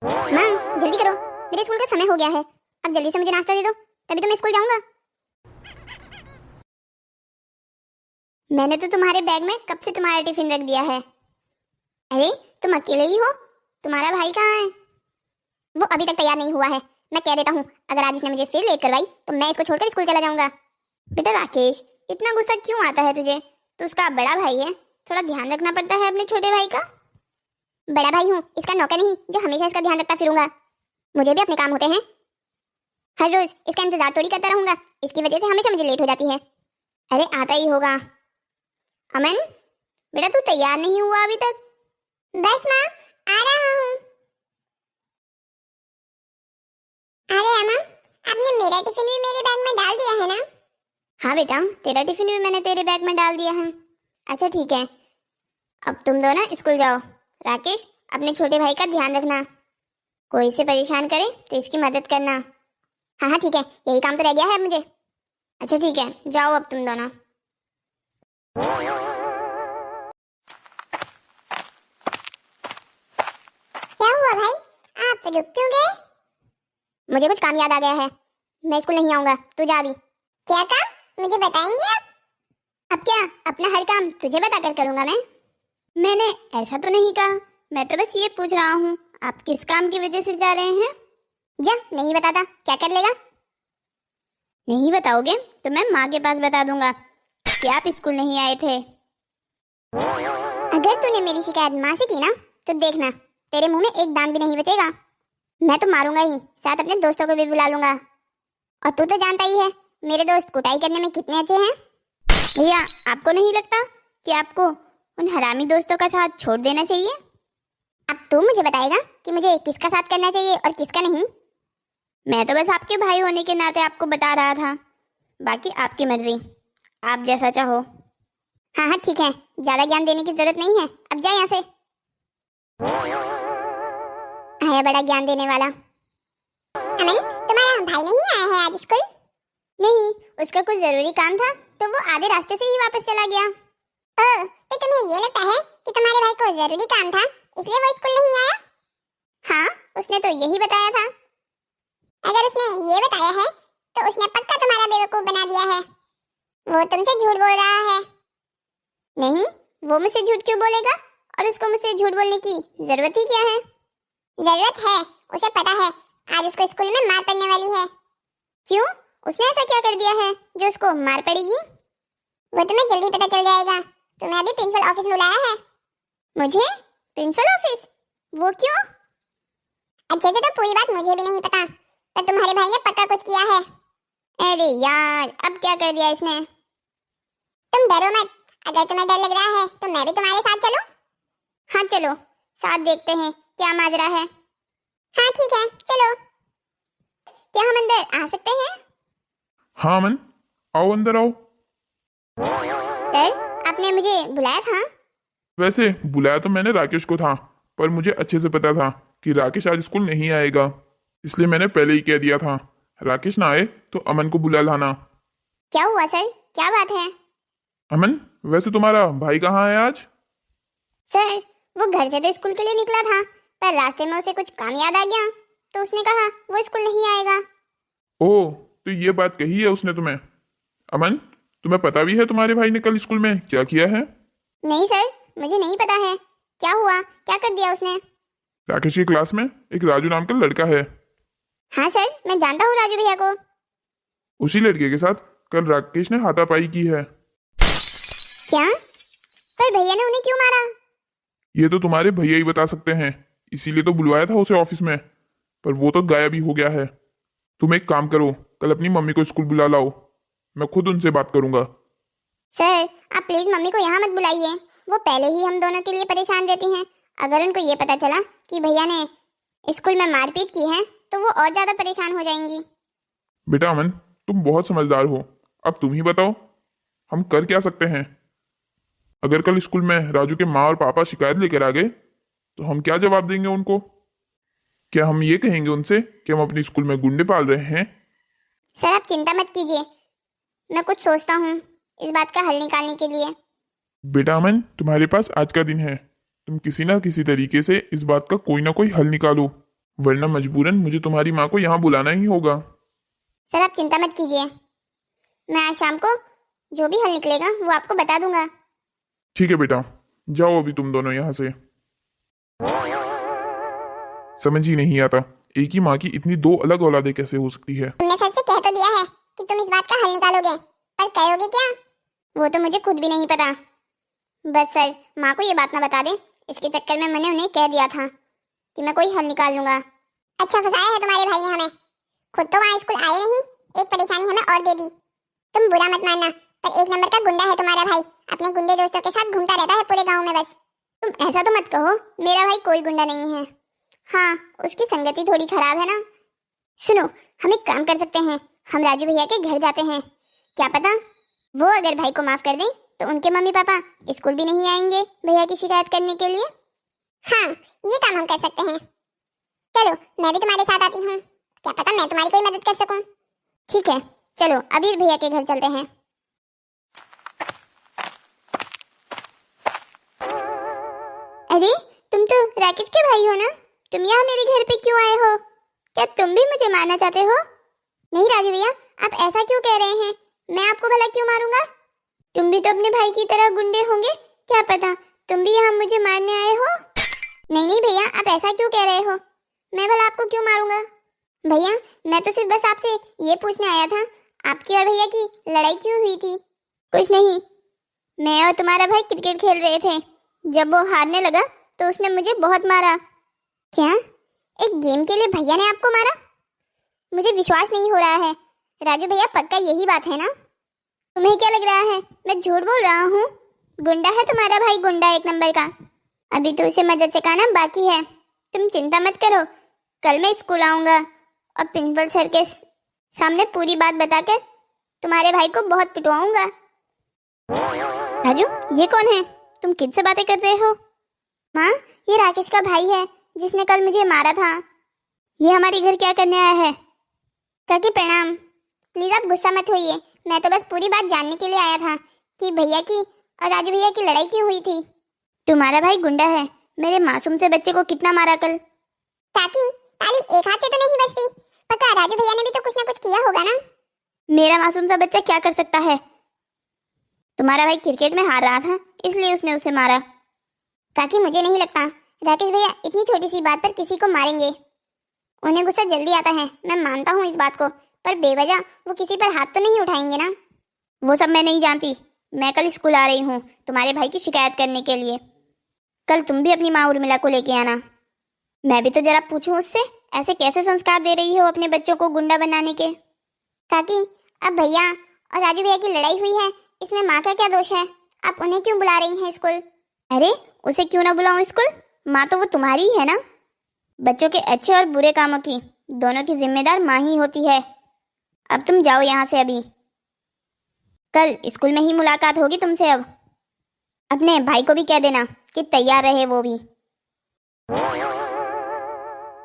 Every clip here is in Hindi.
माँ जल्दी करो, मेरे स्कूल का समय हो गया है। अब जल्दी से मुझे नाश्ता दे दो, तभी तो मैं स्कूल जाऊंगा। मैंने तो तुम्हारे बैग में कब से तुम्हारा टिफिन रख दिया है। अरे तुम अकेले ही हो, तुम्हारा भाई कहाँ है? वो अभी तक तैयार नहीं हुआ है। मैं कह देता हूँ, अगर आज इसने मुझे फिर लेट करवाई तो मैं इसको छोड़कर स्कूल चला जाऊंगा। बेटा राकेश, इतना गुस्सा क्यों आता है तुझे? तू उसका बड़ा भाई है, थोड़ा ध्यान रखना पड़ता है अपने छोटे भाई का। बड़ा भाई हूँ, इसका नौकर नहीं जो हमेशा इसका ध्यान रखता फिरूंगा। मुझे भी अपने काम होते हैं, हर रोज इसका इंतजार थोड़ी करता रहूंगा। इसकी वजह से हमेशा मुझे लेट हो जाती है। अरे आता ही होगा। अमन बेटा, तू तैयार नहीं हुआ अभी तक? बस माँ, आ रहा हूँ। अरे अम्मा, आपने मेरा टिफिन भी मेरे बैग में डाल दिया है ना? हाँ बेटा, तेरा टिफिन भी मैंने तेरे बैग में डाल दिया है। अच्छा ठीक है, अब तुम दोनों स्कूल जाओ। राकेश, अपने छोटे भाई का ध्यान रखना। कोई से परेशान करे तो इसकी मदद करना। हाँ हाँ ठीक है, यही काम तो रह गया है मुझे। अच्छा ठीक है, जाओ अब तुम दोनों। क्या हुआ भाई, आप रुक क्यों गए? मुझे कुछ काम याद आ गया है, मैं स्कूल नहीं आऊंगा, तू जा अभी। क्या काम, मुझे बताएंगे आप? अब क्या, अपना हर काम तुझे बताकर करूंगा मैं? मैंने ऐसा तो नहीं कहा, मैं तो बस ये पूछ रहा हूँ आप किस काम की वजह से जा रहे हैं। जा, नहीं बताता क्या कर लेगा? नहीं बताओगे तो मैं माँ के पास बता दूंगा कि आप स्कूल नहीं आए थे। अगर तूने मेरी शिकायत माँ से की ना तो देखना, तेरे मुंह में एक दांत भी नहीं बचेगा। मैं तो मारूंगा ही, साथ अपने दोस्तों को भी बुला लूंगा। और तू तो जानता ही है मेरे दोस्त कुटाई करने में कितने अच्छे हैं। भैया, आपको नहीं लगता कि आपको उन हरामी दोस्तों का साथ छोड़ देना चाहिए? अब तू मुझे बताएगा कि मुझे किसका साथ करना चाहिए और किसका नहीं। मैं तो बस आपके भाई होने के नाते आपको बता रहा था, बाकी आपकी मर्जी, आप जैसा चाहो। हाँ हाँ ठीक है, ज्यादा ज्ञान देने की जरूरत नहीं है, अब जा यहाँ से। आया बड़ा ज्ञान देने वाला। अमन, तुम्हारा भाई नहीं आया है आज स्कूल? नहीं, उसका कुछ जरूरी काम था तो वो आधे रास्ते से ही वापस चला गया। ओह, तो तुम्हें ये लगता है कि तुम्हारे भाई को जरूरी काम था इसलिए वो स्कूल नहीं आया? हाँ, उसने तो यही बताया था। अगर उसने ये बताया है तो उसने पक्का तुम्हारा बेवकूफ बना दिया है। वो तुमसे झूठ बोल रहा है। नहीं, वो मुझसे झूठ क्यों बोलेगा, और उसको मुझसे झूठ बोलने की जरूरत ही क्या है? जरूरत है, उसे पता है आज उसको स्कूल में मार पड़ने वाली है। क्यों, उसने ऐसा क्या कर दिया है जो उसको मार पड़ेगी? वो तुम्हें जल्दी पता चल जाएगा। तुम्हें अभी प्रिंसिपल ऑफिस बुलाया है। मुझे प्रिंसिपल ऑफिस? वो क्यों? अच्छे से तो पूरी बात मुझे भी नहीं पता, पर तुम्हारे भाई ने पक्का कुछ किया है। अरे यार, अब क्या कर दिया इसने? तुम डरो मत, अगर तुम्हें डर लग रहा है तो मैं भी तुम्हारे साथ चलूं? हाँ चलो, साथ देखते हैं क्या माजरा है। हाँ ठीक है, चलो। क्या हम अंदर आ सकते हैं? हाँ अमन, आओ अंदर आओ। सर, आपने मुझे बुलाया था? वैसे बुलाया तो मैंने राकेश को था, पर मुझे अच्छे से पता था कि राकेश आज स्कूल नहीं आएगा, इसलिए मैंने पहले ही कह दिया था राकेश ना आए तो अमन को बुला लाना। क्या हुआ सर, क्या बात है? अमन, वैसे तुम्हारा भाई कहाँ है आज? सर, वो घर से तो स्कूल के लिए निकला था, पर रास्ते में उसे कुछ काम याद आ गया तो उसने कहा वो स्कूल नहीं आएगा। ओह, तो ये बात कही है उसने तुम्हें? अमन, तुम्हें पता भी है तुम्हारे भाई ने कल स्कूल में क्या किया है? नहीं सर, मुझे नहीं पता है। क्या हुआ, क्या कर दिया उसने? राकेश की क्लास में एक राजू नाम का लड़का है। हाँ सर, मैं जानता हूँ राजू भैया को। उसी लड़के के साथ कल राकेश ने हाथापाई की है। क्या? पर भैया ने उन्हें क्यों मारा? ये तो तुम्हारे भैया ही बता सकते हैं, इसीलिए तो बुलवाया था उसे ऑफिस में, पर वो तो गायब ही हो गया है। तुम एक काम करो, कल अपनी मम्मी को स्कूल बुला लाओ, मैं खुद उनसे बात करूंगा। सर, आप प्लीज मम्मी को यहाँ मत बुलाइए, वो पहले ही हम दोनों के लिए परेशान रहती हैं। अगर उनको ये पता चला कि भैया ने स्कूल में मारपीट की है तो वो और ज्यादा परेशान हो जाएंगी। बेटा अमन, तुम बहुत समझदार हो, अब तुम ही बताओ हम कर क्या सकते हैं। अगर कल स्कूल में राजू के माँ और पापा शिकायत लेकर आ गए तो हम क्या जवाब देंगे उनको? क्या हम ये कहेंगे उनसे कि हम अपनी स्कूल में गुंडे पाल रहे हैं? सर आप चिंता मत कीजिए, मैं कुछ सोचता हूँ इस बात का हल निकालने के लिए। बेटा अमन, तुम्हारे पास आज का दिन है, तुम किसी ना किसी तरीके से इस बात का कोई ना कोई हल निकालो। वरना मजबूरन मुझे तुम्हारी माँ को यहाँ बुलाना ही होगा। सर आप चिंता मत कीजिए, मैं आज शाम को जो भी हल निकलेगा वो आपको बता दूंगा। ठीक है बेटा, जाओ अभी तुम दोनों यहाँ से। समझ ही नहीं आता एक ही माँ की इतनी दो अलग औलादें कैसे हो सकती है। तुमने सर से कह तो दिया है कि तुम इस बात का हल निकालोगे, पर करोगे क्या वो तो मुझे खुद भी नहीं पता। बस सर माँ को ये बात ना बता दे, इसके चक्कर में मैंने उन्हें कह दिया था कि मैं कोई हल निकाल लूंगा। अच्छा फंसाया है तुम्हारे भाई ने हमें, खुद तो वहाँ स्कूल आए नहीं, एक परेशानी हमें और दे दी। तुम बुरा मत मानना, पर एक नंबर का गुंडा है तुम्हारा भाई, अपने गुंडे दोस्तों के साथ घूमता रहता है पूरे गांव में। बस तुम ऐसा तो मत कहो, मेरा भाई कोई गुंडा नहीं है। हाँ उसकी संगति थोड़ी खराब है ना। सुनो हम एक काम कर सकते हैं, हम राजू भैया के घर जाते हैं, क्या पता वो अगर भाई को माफ कर दें तो उनके मम्मी पापा स्कूल भी नहीं आएंगे भैया की शिकायत करने के लिए। हाँ ये काम हम कर सकते हैं, चलो मैं भी तुम्हारे साथ आती हूँ, क्या पता मैं तुम्हारी कोई मदद कर सकूं। ठीक है चलो अभी भैया के घर चलते हैं। अरे तुम तो राकेश के भाई हो ना, तुम यहाँ मेरे घर पे क्यों आए हो? क्या तुम भी मुझे मारना चाहते हो? नहीं राजू भैया आप ऐसा क्यों कह रहे हैं, मैं आपको भला क्यों मारूंगा? तुम भी तो अपने भाई की तरह गुंडे होंगे, क्या पता तुम भी यहाँ मुझे मारने आए हो। नहीं नहीं भैया आप ऐसा क्यों कह रहे हो, मैं भला आपको क्यों मारूंगा? भैया मैं तो सिर्फ बस आपसे ये पूछने आया था आपकी और भैया की लड़ाई क्यों हुई थी। कुछ नहीं, मैं और तुम्हारा भाई क्रिकेट खेल रहे थे, जब वो हारने लगा तो उसने मुझे बहुत मारा। क्या एक गेम के लिए भैया ने आपको मारा? मुझे विश्वास नहीं हो रहा है। राजू भैया पक्का यही बात है ना? तुम्हें क्या लग रहा है मैं झूठ बोल रहा हूँ? गुंडा है तुम्हारा भाई, गुंडा एक नंबर का। अभी तो उसे मजा चकाना बाकी है, तुम चिंता मत करो, कल मैं स्कूल आऊंगा और प्रिंसिपल सर के सामने पूरी बात बताकर तुम्हारे भाई को बहुत पिटवाऊंगा। राजू ये कौन है, तुम किससे बातें कर रहे हो? माँ ये राकेश का भाई है जिसने कल मुझे मारा था, ये हमारे घर क्या करने आया है। काकी प्रणाम, प्लीज आप गुस्सा मत होइए, मैं तो बस पूरी बात जानने के लिए आया था कि भैया की और राजू भैया की लड़ाई क्यों हुई थी। तुम्हारा भाई गुंडा है, मेरे मासूम से बच्चे को कितना मारा कल। काकी ताली एक हाथ से तो नहीं बजती, पक्का राजू भैया ने भी तो कुछ ना कुछ किया होगा ना। मेरा मासूम सा बच्चा क्या कर सकता है? तुम्हारा भाई क्रिकेट में हार रहा था इसलिए उसने उसे मारा। काकी मुझे नहीं लगता राकेश भैया इतनी छोटी सी बात पर किसी को मारेंगे, उन्हें गुस्सा जल्दी आता है, मैं मानता हूँ इस बात को, पर बेवजह वो किसी पर हाथ तो नहीं उठाएंगे ना। वो सब मैं नहीं जानती, मैं कल स्कूल आ रही हूँ तुम्हारे भाई की शिकायत करने के लिए, कल तुम भी अपनी माँ उर्मिला को लेके आना। मैं भी तो जरा पूछूं उससे, ऐसे कैसे संस्कार दे रही हो अपने बच्चों को गुंडा बनाने के। काकी अब भैया और राजू भैया की लड़ाई हुई है, इसमें माँ का क्या दोष है, आप उन्हें क्यों बुला रही हैं स्कूल? अरे उसे क्यों ना बुलाऊं स्कूल, माँ तो वो तुम्हारी ही है ना। बच्चों के अच्छे और बुरे कामों की दोनों की जिम्मेदार माँ ही होती है। अब तुम जाओ यहाँ से अभी, कल स्कूल में ही मुलाकात होगी तुमसे। अब अपने भाई को भी कह देना कि तैयार रहे वो भी।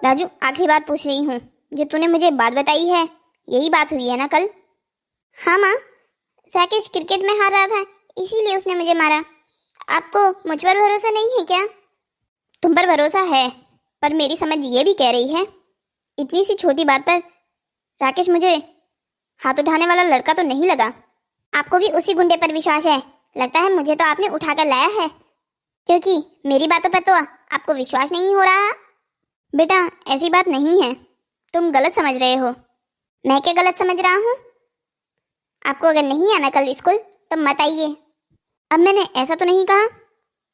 राजू आखिरी बात पूछ रही हूँ, जो तूने मुझे बात बताई है यही बात हुई है ना कल? हाँ माँ, राकेश क्रिकेट में हार रहा था इसीलिए उसने मुझे मारा। आपको मुझ पर भरोसा नहीं है क्या? तुम पर भरोसा है, पर मेरी समझ ये भी कह रही है इतनी सी छोटी बात पर राकेश मुझे हाथ उठाने वाला लड़का तो नहीं लगा। आपको भी उसी गुंडे पर विश्वास है, लगता है मुझे तो आपने उठाकर लाया है, क्योंकि मेरी बातों पर तो आपको विश्वास नहीं हो रहा। बेटा ऐसी बात नहीं है, तुम गलत समझ रहे हो। मैं क्या गलत समझ रहा हूँ? आपको अगर नहीं आना कल स्कूल तो मत आइए। अब मैंने ऐसा तो नहीं कहा,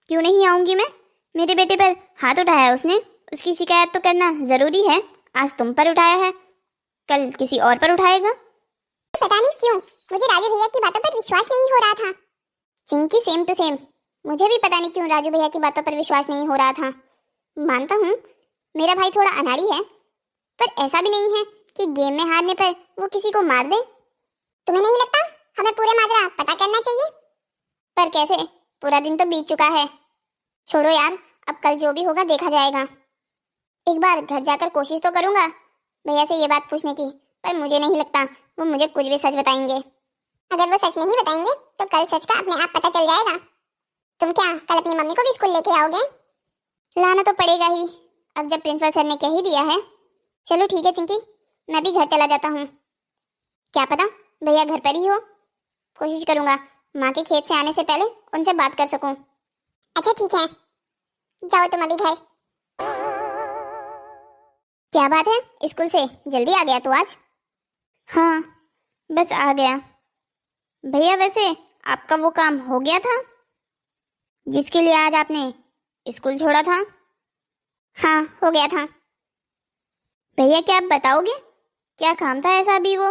क्यों नहीं आऊंगी मैं? मेरे बेटे पर हाथ उठाया उसने, उसकी शिकायत तो करना जरूरी है। आज तुम पर उठाया है, कल किसी और पर उठाएगा। पता नहीं क्यों मुझे राजू भैया की बातों पर विश्वास नहीं हो रहा था। चिंकी सेम टू सेम, मुझे भी पता नहीं क्यों राजू भैया की बातों पर विश्वास नहीं हो रहा था। मानता हूँ मेरा भाई थोड़ा अनाड़ी है, पर ऐसा भी नहीं है कि गेम में हारने पर वो किसी को मार दे। तुम्हें नहीं लगता हमें पूरे माजरा पता करना चाहिए? पर कैसे, पूरा दिन तो बीत चुका है। छोड़ो यार, अब कल जो भी होगा देखा जाएगा। एक बार घर जाकर कोशिश तो करूंगा भैया से ये बात पूछने की, पर मुझे नहीं लगता वो मुझे कुछ भी सच बताएंगे। अगर वो सच नहीं बताएंगे तो कल सच का अपने आप पता चल जाएगा। तुम क्या कल अपनी मम्मी को भी स्कूल लेके आओगे? लाना तो पड़ेगा ही, अब जब प्रिंसिपल सर ने कह ही दिया है, चलो ठीक है चिंकी, मैं भी घर चला जाता हूँ। क्या पता भैया घर पर ही हो, कोशिश करूँगा माँ के खेत से आने से पहले उनसे बात कर सकूँ। अच्छा ठीक है, जाओ तुम अभी घर। क्या बात है, स्कूल से जल्दी आ गया तू आज? हाँ बस आ गया। भैया वैसे आपका वो काम हो गया था जिसके लिए आज आपने स्कूल छोड़ा था? हाँ हो गया था। भैया क्या आप बताओगे क्या काम था ऐसा अभी वो?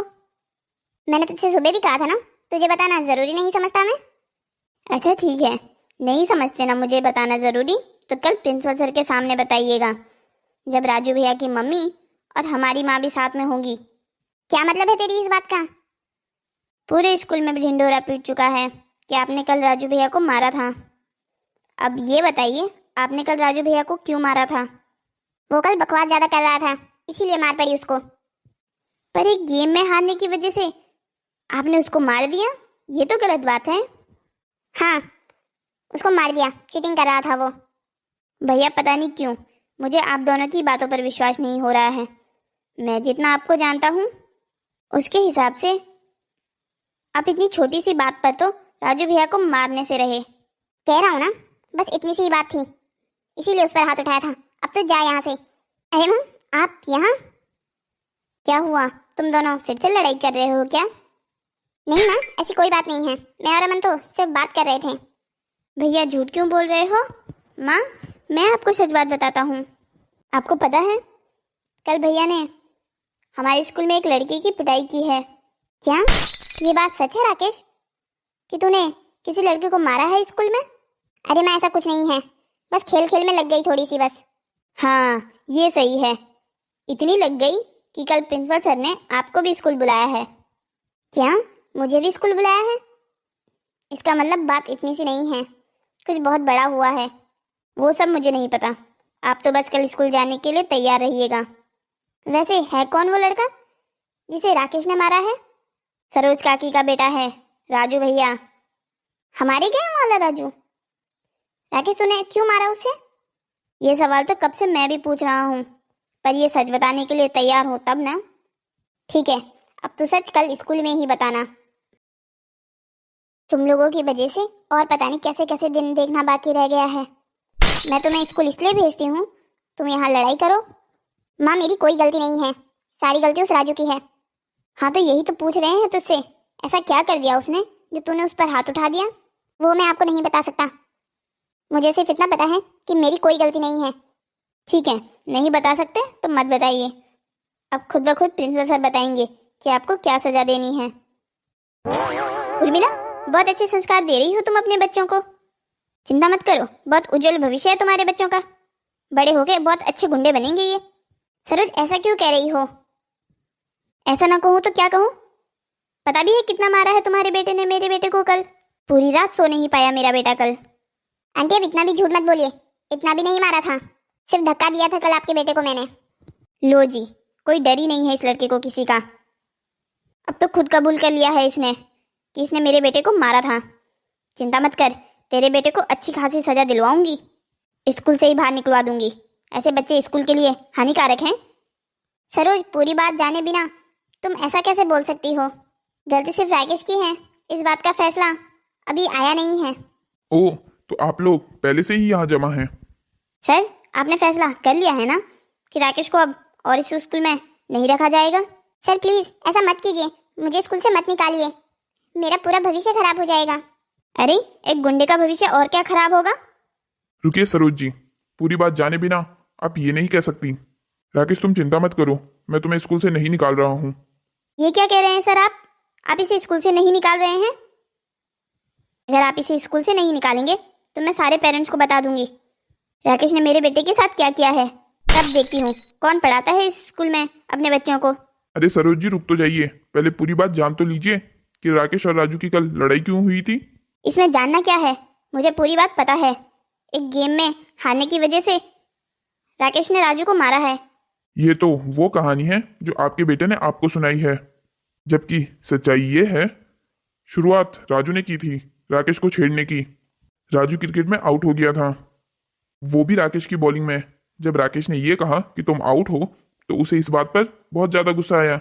मैंने तुझसे सुबह भी कहा था ना, तुझे बताना जरूरी नहीं समझता मैं। अच्छा ठीक है, नहीं समझते ना मुझे बताना जरूरी, तो कल प्रिंसिपल सर के सामने बताइएगा, जब राजू भैया की मम्मी और हमारी माँ भी साथ में होगी। क्या मतलब है तेरी इस बात का? पूरे स्कूल में ढिंढोरा पीट चुका है कि आपने कल राजू भैया को मारा था। अब ये बताइए आपने कल राजू भैया को क्यों मारा था? वो कल बकवास ज्यादा कर रहा था, इसीलिए मार पड़ी उसको। पर एक गेम में हारने की वजह से आपने उसको मार दिया, ये तो गलत बात है। हाँ उसको मार दिया, चीटिंग कर रहा था वो। भैया पता नहीं क्यों मुझे आप दोनों की बातों पर विश्वास नहीं हो रहा है। मैं जितना आपको जानता हूँ उसके हिसाब से आप इतनी छोटी सी बात पर तो राजू भैया को मारने से रहे। कह रहा हूँ ना, बस इतनी सी बात थी, इसीलिए उस पर हाथ उठाया था। अब तो जा यहाँ से। अरे माँ आप यहाँ? क्या हुआ, तुम दोनों फिर से लड़ाई कर रहे हो क्या? नहीं माँ ऐसी कोई बात नहीं है, मैं और अमन तो सिर्फ बात कर रहे थे। भैया झूठ क्यों बोल रहे हो? माँ मैं आपको सच बात बताता हूँ। आपको पता है कल भैया ने हमारे स्कूल में एक लड़की की पिटाई की है। क्या ये बात सच है राकेश कि तूने किसी लड़के को मारा है स्कूल में? अरे मैं ऐसा कुछ नहीं है, बस खेल खेल में लग गई थोड़ी सी बस। हाँ ये सही है, इतनी लग गई कि कल प्रिंसिपल सर ने आपको भी स्कूल बुलाया है। क्या मुझे भी स्कूल बुलाया है? इसका मतलब बात इतनी सी नहीं है, कुछ बहुत बड़ा हुआ है। वो सब मुझे नहीं पता, आप तो बस कल स्कूल जाने के लिए तैयार रहिएगा। वैसे है कौन वो लड़का जिसे राकेश ने मारा है? सरोज काकी का बेटा है राजू भैया, हमारे गांव वाला राजू। राकेश तूने क्यों मारा उसे? ये सवाल तो कब से मैं भी पूछ रहा हूँ, पर ये सच बताने के लिए तैयार हो तब ना। ठीक है अब तो सच कल स्कूल में ही बताना। तुम लोगों की वजह से और पता नहीं कैसे कैसे दिन देखना बाकी रह गया है। मैं तुम्हें स्कूल इसलिए भेजती हूँ तुम यहाँ लड़ाई करो। माँ मेरी कोई गलती नहीं है, सारी गलती उस राजू की है। हाँ तो यही तो पूछ रहे हैं तुझसे, ऐसा क्या कर दिया उसने जो तूने उस पर हाथ उठा दिया? वो मैं आपको नहीं बता सकता, मुझे सिर्फ इतना पता है कि मेरी कोई गलती नहीं है। ठीक है नहीं बता सकते तो मत बताइए, अब खुद ब खुद प्रिंसिपल सर बताएंगे कि आपको क्या सजा देनी है। उर्मिला बहुत अच्छे संस्कार दे रही हो तुम अपने बच्चों को, चिंता मत करो, बहुत उज्जवल भविष्य है तुम्हारे बच्चों का, बड़े होके बहुत अच्छे गुंडे बनेंगे ये। सरोज ऐसा क्यों कह रही हो? ऐसा ना कहूँ तो क्या कहूँ? पता भी है कितना मारा है तुम्हारे बेटे ने मेरे बेटे को कल, पूरी रात सो नहीं पाया मेरा बेटा कल। आंटी अब इतना भी झूठ मत बोलिए, इतना भी नहीं मारा था, सिर्फ धक्का दिया था कल आपके बेटे को मैंने। लो जी कोई डर ही नहीं है इस लड़के को किसी का, अब तो खुद कबूल कर लिया है इसने कि इसने मेरे बेटे को मारा था। चिंता मत कर, तेरे बेटे को अच्छी खासी सजा दिलवाऊंगी, स्कूल से ही बाहर निकलवा दूंगी, ऐसे बच्चे स्कूल के लिए हानिकारक हैं। सरोज पूरी बात जाने बिना तुम ऐसा कैसे बोल सकती हो? गलती सिर्फ राकेश की है, इस बात का फैसला अभी आया नहीं है। ओ तो आप लोग पहले से ही यहाँ जमा हैं? सर आपने फैसला कर लिया है ना कि राकेश को अब और इस स्कूल में नहीं रखा जाएगा? सर प्लीज ऐसा मत कीजिए, मुझे स्कूल से मत निकालिए, मेरा पूरा भविष्य खराब हो जाएगा। अरे एक गुंडे का भविष्य और क्या खराब होगा? रुकिए सरोज जी, पूरी बात जाने बिना आप ये नहीं कह सकती। राकेश तुम चिंता मत करो, मैं तुम्हें स्कूल से नहीं निकाल रहा हूँ। ये क्या कह रहे हैं सर आप इसे स्कूल से नहीं निकाल रहे हैं? अगर आप इसे स्कूल से नहीं निकालेंगे तो मैं सारे पेरेंट्स को बता दूंगी राकेश ने मेरे बेटे के साथ क्या किया है, तब देखती हूँ कौन पढ़ाता है इस स्कूल में अपने बच्चों को। अरे सरोज जी रुक तो जाइए, पहले पूरी बात जान तो लीजिए कि राकेश और राजू की कल लड़ाई क्यों हुई थी। इसमें जानना क्या है, मुझे पूरी बात पता है। एक गेम में हारने की वजह से राकेश ने राजू को मारा है। ये तो वो कहानी है जो आपके बेटे ने आपको सुनाई है, जबकि सच्चाई ये है शुरुआत राजू ने की थी राकेश को छेड़ने की। राजू क्रिकेट में आउट हो गया था, वो भी राकेश की बॉलिंग में, जब राकेश ने ये कहा कि तुम आउट हो तो उसे इस बात पर बहुत ज्यादा गुस्सा आया,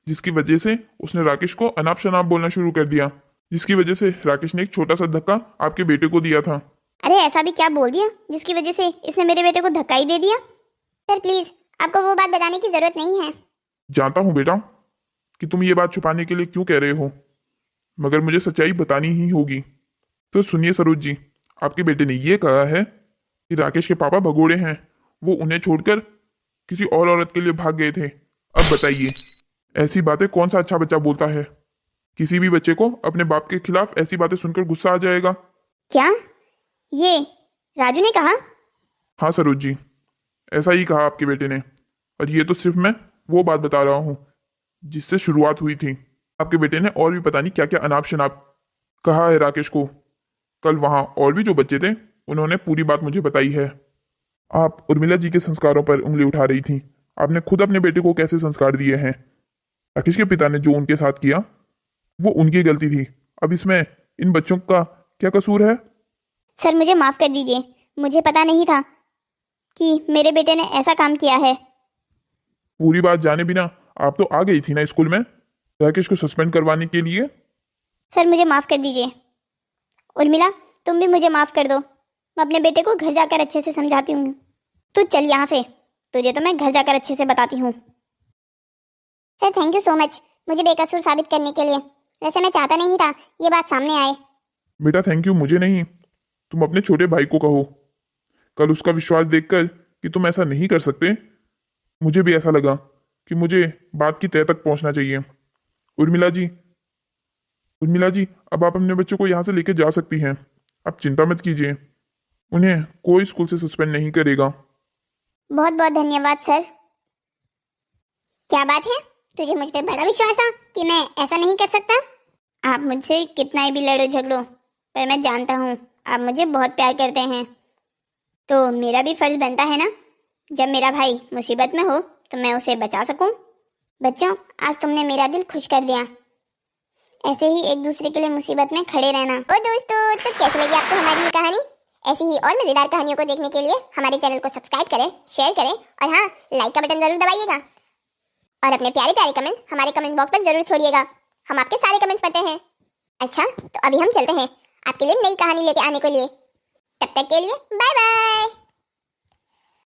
जिसकी वजह से उसने राकेश को अनाप शनाप बोलना शुरू कर दिया, जिसकी वजह से राकेश ने एक छोटा सा धक्का आपके बेटे को दिया था। अरे ऐसा भी क्या बोल दिया जिसकी वजह से इसने मेरे बेटे को धक्का ही दे दिया? सर प्लीज, आपको वो बात बताने की जरूरत नहीं है। जानता हूं बेटा कि तुम ये बात छुपाने के लिए क्यों कह रहे हो, मगर मुझे सच्चाई बतानी ही होगी। तो सुनिए सरोज जी, आपके बेटे ने ये कहा है कि राकेश के पापा भगोड़े हैं, वो उन्हें छोड़कर किसी और औरत के लिए भाग गए थे। अब बताइए, ऐसी बातें कौन सा अच्छा बच्चा बोलता है? किसी भी बच्चे को अपने बाप के खिलाफ ऐसी बातें सुनकर गुस्सा आ जाएगा। क्या ये राजू ने कहा? हाँ सरोज जी, ऐसा ही कहा आपके बेटे ने, और ये तो सिर्फ मैं वो बात बता रहा हूँ जिससे शुरुआत हुई थी। आपके बेटे ने और भी पता नहीं क्या क्या अनाप शनाप कहा है राकेश को। कल वहाँ और भी जो बच्चे थे उन्होंने पूरी बात मुझे बताई है। आप उर्मिला जी के संस्कारों पर उंगली उठा रही थी। आपने खुद अपने बेटे को कैसे संस्कार दिए हैं। राकेश के पिता ने जो उनके साथ किया वो उनकी गलती थी। अब इसमें इन बच्चों का क्या कसूर है? सर मुझे माफ कर दीजिए, मुझे पता नहीं था कि मेरे बेटे ने ऐसा काम किया है। पूरी बात जाने बिना आप तो आ गई थी ना स्कूल में राकेश को सस्पेंड करवाने के लिए। सर मुझे माफ कर दीजिए। उर्मिला तुम भी मुझे माफ कर दो, मैं अपने बेटे को घर जाकर अच्छे से समझाती हूँ। तू चल यहाँ से, तुझे तो मैं घर जाकर अच्छे से बताती हूँ। Sir thank you so much मुझे बेकसूर साबित करने के लिए। वैसे मैं चाहता नहीं था ये बात सामने आए। बेटा थैंक यू मुझे नहीं, तुम अपने छोटे भाई को कहो। कल उसका विश्वास देखकर कि तुम ऐसा नहीं कर सकते, मुझे भी ऐसा लगा कि मुझे बात की तह तक पहुंचना चाहिए। उर्मिला जी, अब आप अपने बच्चों को यहाँ से लेके जा सकती हैं। आप चिंता मत कीजिए, उन्हें कोई स्कूल से सस्पेंड नहीं करेगा। बहुत बहुत धन्यवाद सर। क्या बात है, तुझे मुझ पे बड़ा विश्वास था कि मैं ऐसा नहीं कर सकता? आप मुझसे कितना ही भी लड़ो झगड़ो, पर मैं जानता हूँ आप मुझे बहुत प्यार करते हैं, तो मेरा भी फर्ज बनता है ना, जब मेरा भाई मुसीबत में हो तो मैं उसे बचा सकूं। बच्चों आज तुमने मेरा दिल खुश कर दिया। ऐसे ही एक दूसरे के लिए मुसीबत में खड़े रहना। ओ दोस्तों, तो कैसी लगी आपको हमारी ये कहानी? ऐसी ही और मजेदार कहानियों को देखने के लिए हमारे चैनल को सब्सक्राइब करें, शेयर करें और हाँ लाइक का बटन जरूर दबाइएगा। और अपने प्यारे प्यारे कमेंट हमारे कमेंट बॉक्स पर जरूर छोड़िएगा, हम आपके सारे कमेंट्स पढ़ते हैं। अच्छा तो अभी हम चलते हैं आपके लिए नई कहानी लेके आने के लिए। तब तक के लिए बाय बाय।